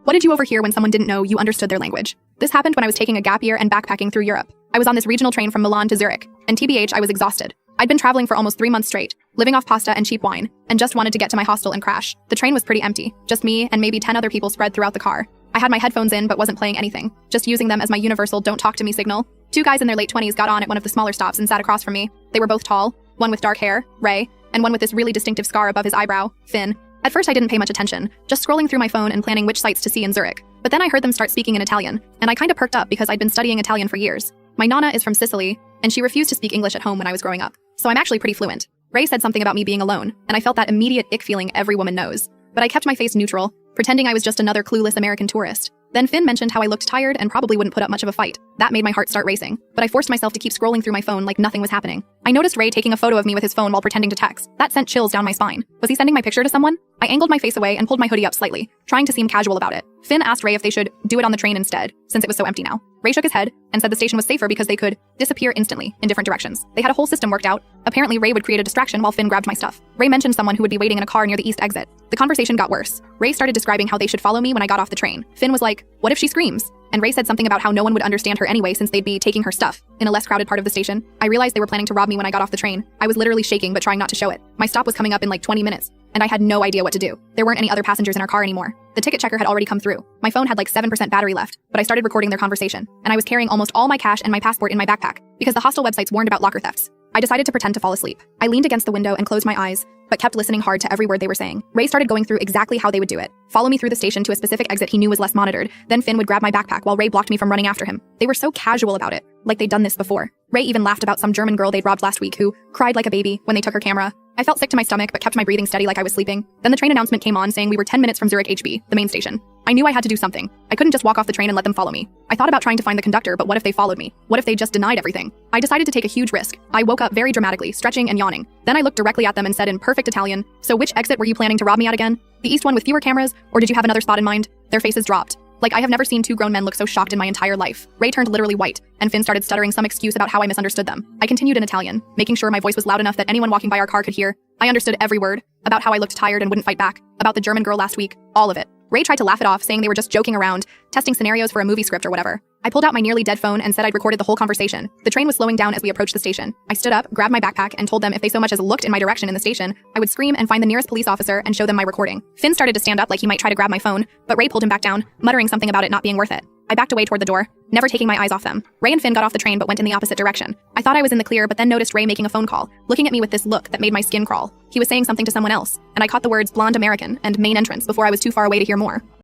What did you overhear when someone didn't know you understood their language? This happened when I was taking a gap year and backpacking through Europe. I was on this regional train from Milan to Zurich, and TBH, I was exhausted. I'd been traveling for almost 3 months straight, living off pasta and cheap wine, and just wanted to get to my hostel and crash. The train was pretty empty, just me and maybe 10 other people spread throughout the car. I had my headphones in but wasn't playing anything, just using them as my universal don't talk to me signal. 2 guys in their late 20s got on at one of the smaller stops and sat across from me. They were both tall, one with dark hair, Ray, and one with this really distinctive scar above his eyebrow, Finn. At first I didn't pay much attention, just scrolling through my phone and planning which sites to see in Zurich. But then I heard them start speaking in Italian, and I kinda perked up because I'd been studying Italian for years. My nonna is from Sicily, and she refused to speak English at home when I was growing up, so I'm actually pretty fluent. Ray said something about me being alone, and I felt that immediate ick feeling every woman knows. But I kept my face neutral, pretending I was just another clueless American tourist. Then Finn mentioned how I looked tired and probably wouldn't put up much of a fight. That made my heart start racing, but I forced myself to keep scrolling through my phone like nothing was happening. I noticed Ray taking a photo of me with his phone while pretending to text. That sent chills down my spine. Was he sending my picture to someone? I angled my face away and pulled my hoodie up slightly, trying to seem casual about it. Finn asked Ray if they should do it on the train instead, since it was so empty now. Ray shook his head and said the station was safer because they could disappear instantly in different directions. They had a whole system worked out. Apparently Ray would create a distraction while Finn grabbed my stuff. Ray mentioned someone who would be waiting in a car near the east exit. The conversation got worse. Ray started describing how they should follow me when I got off the train. Finn was like, "What if she screams?" And Ray said something about how no one would understand her anyway since they'd be taking her stuff. In a less crowded part of the station, I realized they were planning to rob me when I got off the train. I was literally shaking but trying not to show it. My stop was coming up in like 20 minutes, and I had no idea what to do. There weren't any other passengers in our car anymore. The ticket checker had already come through. My phone had like 7% battery left, but I started recording their conversation, and I was carrying almost all my cash and my passport in my backpack because the hostel websites warned about locker thefts. I decided to pretend to fall asleep. I leaned against the window and closed my eyes, but kept listening hard to every word they were saying. Ray started going through exactly how they would do it. Follow me through the station to a specific exit he knew was less monitored. Then Finn would grab my backpack while Ray blocked me from running after him. They were so casual about it, like they'd done this before. Ray even laughed about some German girl they'd robbed last week who cried like a baby when they took her camera. I felt sick to my stomach but kept my breathing steady like I was sleeping. Then the train announcement came on saying we were 10 minutes from Zurich HB, the main station. I knew I had to do something. I couldn't just walk off the train and let them follow me. I thought about trying to find the conductor, but what if they followed me? What if they just denied everything? I decided to take a huge risk. I woke up very dramatically, stretching and yawning. Then I looked directly at them and said in perfect Italian, "So which exit were you planning to rob me at again? The east one with fewer cameras, or did you have another spot in mind?" Their faces dropped. Like I have never seen 2 grown men look so shocked in my entire life. Ray turned literally white, and Finn started stuttering some excuse about how I misunderstood them. I continued in Italian, making sure my voice was loud enough that anyone walking by our car could hear. I understood every word, about how I looked tired and wouldn't fight back, about the German girl last week, all of it. Ray tried to laugh it off, saying they were just joking around, testing scenarios for a movie script or whatever. I pulled out my nearly dead phone and said I'd recorded the whole conversation. The train was slowing down as we approached the station. I stood up, grabbed my backpack, and told them if they so much as looked in my direction in the station, I would scream and find the nearest police officer and show them my recording. Finn started to stand up like he might try to grab my phone, but Ray pulled him back down, muttering something about it not being worth it. I backed away toward the door, never taking my eyes off them. Ray and Finn got off the train but went in the opposite direction. I thought I was in the clear but then noticed Ray making a phone call, looking at me with this look that made my skin crawl. He was saying something to someone else, and I caught the words blonde American and main entrance before I was too far away to hear more.